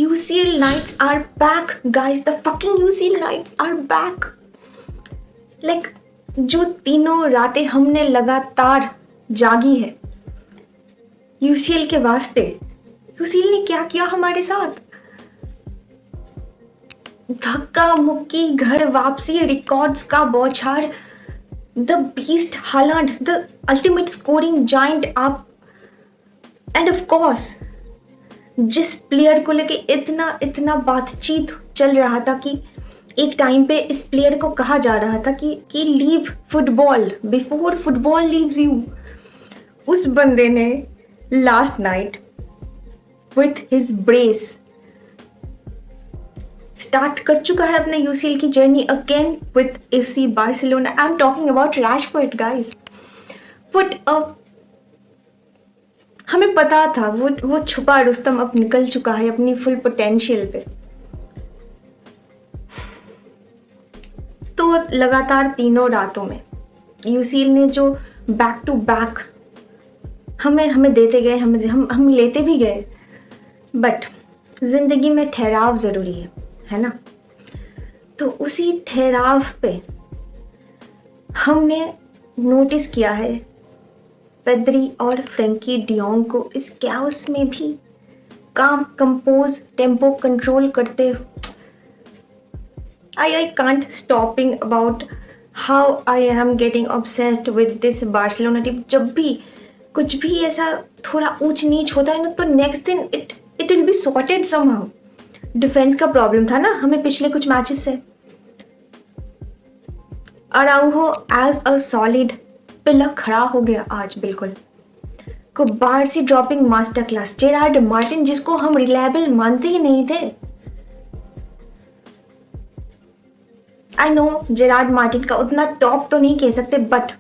UCL nights are back, guys. The fucking UCL nights are back. Like, जो तीनों रातें हमने लगातार जागी है UCL के वास्ते, UCL ने क्या किया हमारे साथ? धक्का मुक्की, घर वापसी, रिकॉर्ड्स का बौछार, the beast हालांड, the ultimate scoring giant up, and of course जिस प्लेयर को लेके इतना बातचीत चल रहा था कि एक टाइम पे इस प्लेयर को कहा जा रहा था कि leave football before football leaves you, उस बंदे ने last night with his brace start कर चुका है अपने UCL की journey again with FC Barcelona. I am talking about Rashford, guys. But हमें पता था वो छुपा रुस्तम अब निकल चुका है अपनी फुल पोटेंशियल पे. तो लगातार तीनों रातों में UCL ने जो बैक टू बैक हमें देते गए, हम लेते भी गए. बट जिंदगी में ठहराव ज़रूरी है ना. तो उसी ठहराव पे हमने नोटिस किया है पेद्री और फ्रेंकी डियोंग को इस कैओस में भी काम, कंपोज, टेम्पो कंट्रोल करते. I can't stopping about how I am getting obsessed with this Barcelona team. जब भी कुछ भी ऐसा थोड़ा ऊंच नीच होता है ना, तो नेक्स्ट दिन it will be sorted somehow. Defence का प्रॉब्लम था ना हमें पिछले कुछ मैचेस से. अराउहो एज अ सॉलिड पिलर खड़ा हो गया आज बिल्कुल. को Barshi dropping master class. Gerrard Martin, जिसको हम रिलायबल मानते ही नहीं थे. आई नो जेरार्ड मार्टिन का उतना टॉप तो नहीं कह सकते, बट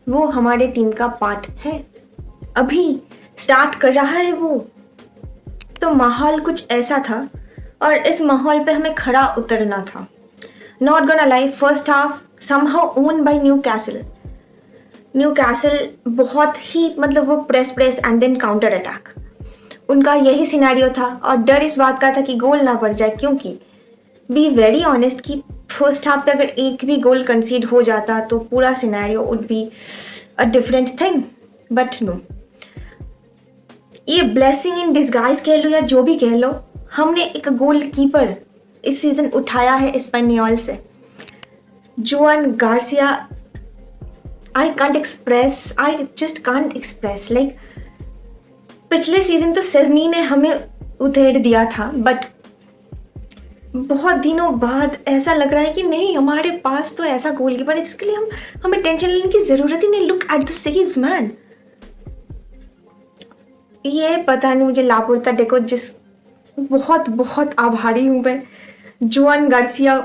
वो हमारे टीम का पार्ट है. अभी स्टार्ट कर रहा है वो. तो माहौल कुछ ऐसा था और इस माहौल पे हमें खड़ा उतरना था. Not gonna lie, first half somehow owned by Newcastle बहुत ही, मतलब वो press and then counter attack, उनका यही सिनेरियो था. और डर इस बात का था कि गोल ना पड़ जाए, क्योंकि बी वेरी ऑनेस्ट कि फर्स्ट हाफ पे अगर एक भी गोल कंसीड हो जाता तो पूरा scenario would be a different thing. But no, ये ब्लेसिंग इन डिस्गाइज कह लो या जो भी कह लो, हमने एक गोल कीपर इस सीजन उठाया है एस्पेनियोल से. Joan Garcia, I just can't express. Like, पिछले सीजन तो सेजनी ने हमें उधेड़ दिया था, बट बहुत दिनों बाद ऐसा लग रहा है कि नहीं, हमारे पास तो ऐसा गोलकीपर है जिसके लिए हमें टेंशन लेने की जरूरत ही नहीं. Look at the saves man. ये पता नहीं मुझे लापोर्ता डेको, जिस बहुत आभारी हूं मैं Joan Garcia.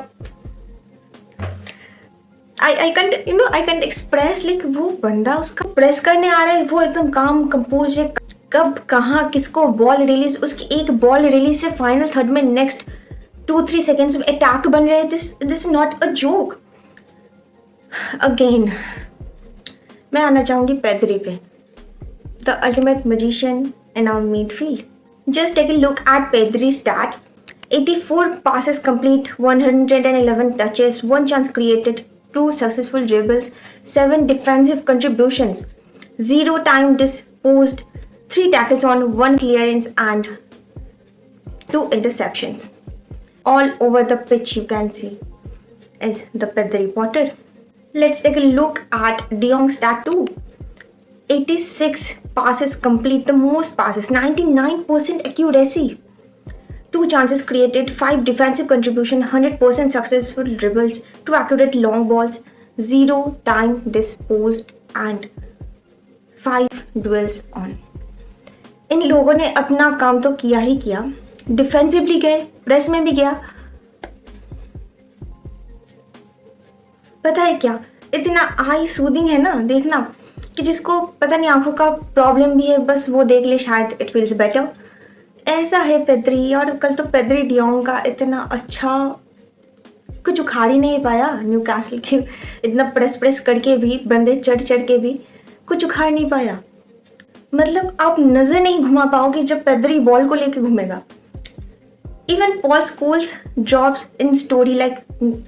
I can't express. Like, वो बंदा उसका प्रेस करने आ रहा है, वो एकदम काम कंपोज है. कब कहाँ किसको बॉल रिलीज, उसकी एक बॉल रिलीज से फाइनल थर्ड में नेक्स्ट 2-3 सेकेंड्स में अटैक बन रहे हैं. This not a joke. Again मैं आना चाहूंगी पेद्री पे, the ultimate magician in our midfield. Just take a look at Pedri's stat. 84 passes complete, 111 touches, 1 chance created, 2 successful dribbles, 7 defensive contributions, 0 time disposed, 3 tackles on, 1 clearance and 2 interceptions. All over the pitch you can see is the Pedri Potter. Let's take a look at De Jong's stat too. 86 passes complete, the most passes, 99% accuracy, 2 chances created, 5 defensive contribution, 100% successful dribbles, 2 accurate long balls, 0 time disposed and 5 duels on. इन लोगों ने अपना काम तो किया ही किया. Defensively गए, press में भी गया. पता है क्या, इतना आई सूदिंग है ना देखना, कि जिसको पता नहीं आंखों का प्रॉब्लम भी है, बस वो देख ले, शायद इट फील्स बेटर. ऐसा है पेद्री. और कल तो पेद्री डियोंग का इतना अच्छा कुछ उखाड़ ही नहीं पाया. न्यूकासल के इतना प्रेस करके भी, बंदे चढ़ के भी कुछ उखाड़ नहीं पाया. मतलब आप नजर नहीं घुमा पाओगे जब पेद्री बॉल को लेके घूमेगा. Even Paul Scholes drops in story like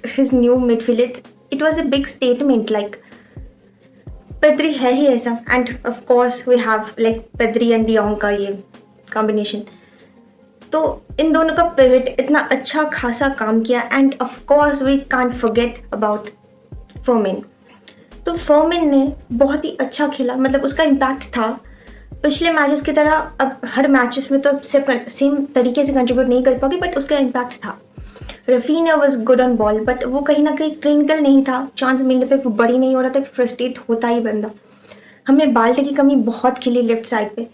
his new midfield. It was a big statement. Like Pedri है ही ऐसा, and of course we have like Pedri and De Jong का ये combination. तो इन दोनों का पिवट इतना अच्छा खासा काम किया, and of course we can't forget about Fermin. तो फर्मिन ने बहुत ही अच्छा खेला, मतलब उसका इम्पैक्ट था. पिछले मैचेस की तरह अब हर मैचेस में तो सेम तरीके से कंट्रीब्यूट नहीं कर पाओगे, बट उसका इम्पैक्ट था. Rafina was good on ball, but वो कहीं ना कहीं क्लिनिकल नहीं था. चांस मिलने पे वो बड़ी नहीं हो रहा था, फ्रस्ट्रेट होता ही बंदा. हमने बाल्टे की कमी बहुत खेली लेफ्ट साइड पे.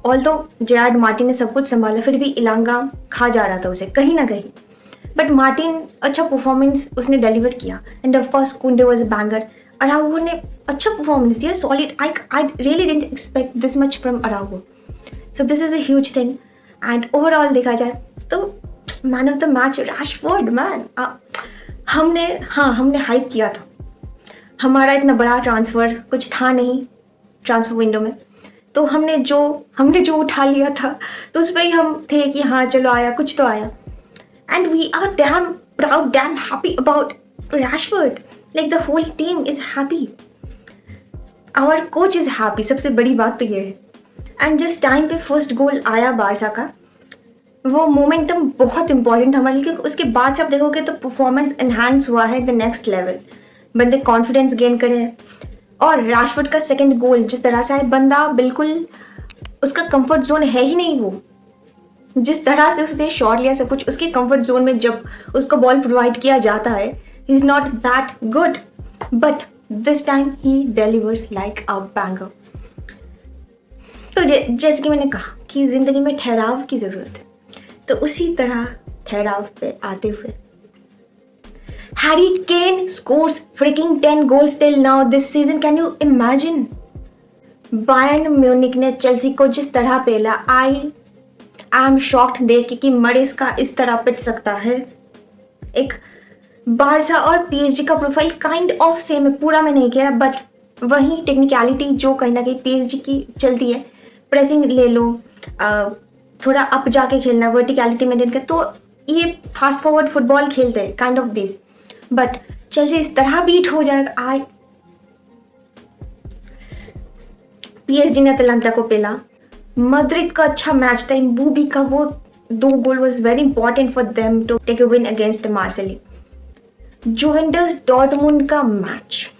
ऑल्दो जेरार्ड मार्टिन ने सब कुछ संभाला, फिर भी इलांगा खा जा रहा था उसे कहीं ना कहीं. बट मार्टिन अच्छा परफॉर्मेंस उसने डिलीवर किया, and of course Kounde was a banger. Araujo ने अच्छा परफॉर्मेंस दिया, solid. I really didn't expect this much from Araujo. So this is a huge thing. And overall देखा जाए तो man of the match Rashford. Man हमने hype किया था. हमारा इतना बड़ा ट्रांसफ़र कुछ था नहीं ट्रांसफ़र विंडो में, तो हमने जो उठा लिया था तो उस पर ही हम थे कि हाँ चलो आया, कुछ तो आया. And we are damn proud, damn happy about Rashford. Like the whole team is happy, our coach is happy. सबसे बड़ी बात तो ये है. एंड जिस टाइम पे फर्स्ट गोल आया बारसा का, वो मोमेंटम बहुत इंपॉर्टेंट था हमारे लिए, क्योंकि उसके बाद से आप देखोगे तो परफॉर्मेंस एनहांस हुआ है द नेक्स्ट लेवल. बंदे कॉन्फिडेंस गेन करे हैं. और रैशफोर्ड का सेकंड गोल जिस तरह से है, बंदा बिल्कुल उसका कंफर्ट जोन है ही नहीं. वो जिस तरह से उसने शॉट लिया सब कुछ उसके कंफर्ट जोन में, जब उसको बॉल प्रोवाइड किया जाता है, he is not that good, but this time he delivers like a banger. तो जैसे कि मैंने कहा कि जिंदगी में ठहराव की जरूरत है, तो उसी तरह ठहराव पे आते हुए Harry Kane scores freaking 10 goals till now this season. Can you imagine? Bayern Munich ने चेल्सी को जिस तरह पेला, आई एम शॉक्ड देख कि मरेस का इस तरह पिट सकता है. एक बारसा और पीएसजी का प्रोफाइल काइंड ऑफ सेम है, पूरा मैं नहीं कह रहा, बट वही टेक्निकलिटी जो कहीं ना कहीं पीएसजी की चलती है. प्रेसिंग ले लो, थोड़ा अप जाके खेलना, वर्टिकलिटी मेंटेन कर, तो ये फास्ट फॉरवर्ड फुटबॉल खेलते हैं kind of this. But Chelsea इस तरह बीट हो जाएगा. पीएसजी ने अटलांटा को पेला. मद्रिद का अच्छा मैच था. इम्बूबी का वो 2 goal was very important for them to take a win against Marseille. Juventus Dortmund का मैच,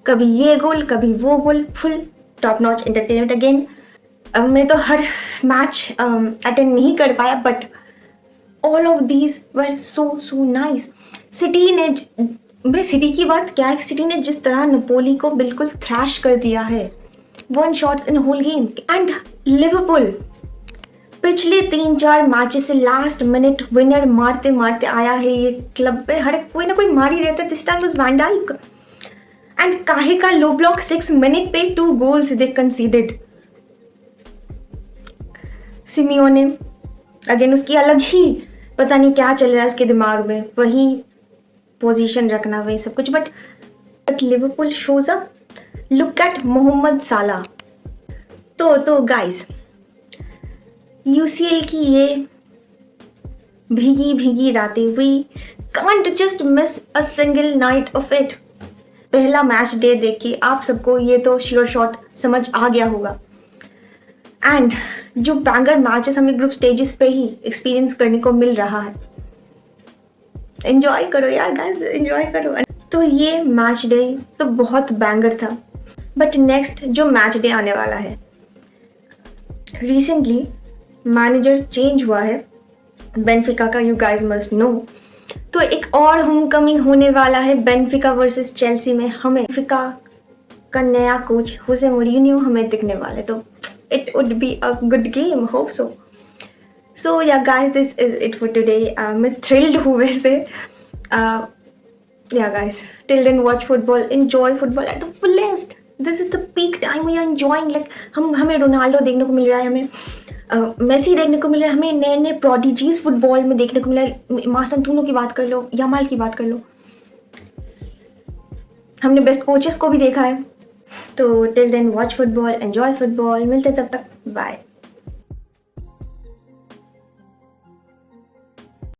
कभी ये गोल कभी वो goal, full top notch entertainment again. मैं तो हर मैच अटेंड नहीं कर पाया, but all of these were so nice. City की बात क्या है, सिटी ने जिस तरह नपोली को बिल्कुल थ्रैश कर दिया है, 1 shots in whole game. And Liverpool पिछले 3-4 मैचेस से लास्ट मिनट विनर मारते मारते आया है ये क्लब पे. हर कोई ना कोई मार ही रहता है. This time was van Dijk. And काहे का लो ब्लॉक 6 मिनट पे 2 गोल्स दे कंसीडर्ड. सिमियोने अगेन, उसकी अलग ही पता नहीं क्या चल रहा है उसके दिमाग में, वही पोजीशन रखना, वही सब कुछ. But Liverpool shows up. Look at Mohamed Salah. तो गाइस, यूसीएल की ये भीगी भीगी रातें, we can't just miss a single night of it. पहला मैच डे देख के आप सबको ये तो श्योर शॉट समझ आ गया होगा. एंड जो बैंगर मैचेस हमें ग्रुप स्टेजेस पे ही एक्सपीरियंस करने को मिल रहा है, एंजॉय करो यार गाइस, एंजॉय करो. तो ये मैच डे तो बहुत बैंगर था. बट नेक्स्ट जो मैच डे आने वाला है, रिसेंटली मैनेजर चेंज हुआ है बेनफिका का, यू गाइस मस्ट नो. तो एक और होमकमिंग होने वाला है बेनफिका वर्सेस चेल्सी में. हमें बेनफिका का नया कोच होसे मोरिन्यो हमें दिखने वाले, तो it would be a good game, hope so. So yeah guys, this is it for today. मैं thrilled हूँ वैसे. Yeah guys, till then watch football, enjoy football at the fullest. This is the peak time we are enjoying. Like हमें Ronaldo देखने को मिल रहा है, हमें Messi देखने को मिल रहा है, हमें नए नए प्रोडिजीज फुटबॉल में देखने को मिल रहा है. मासंतूनो की बात कर लो, यामाल की बात कर लो, हमने बेस्ट कोचेस को भी देखा है. तो till then watch football, enjoy football, मिलते तब तक, बाय।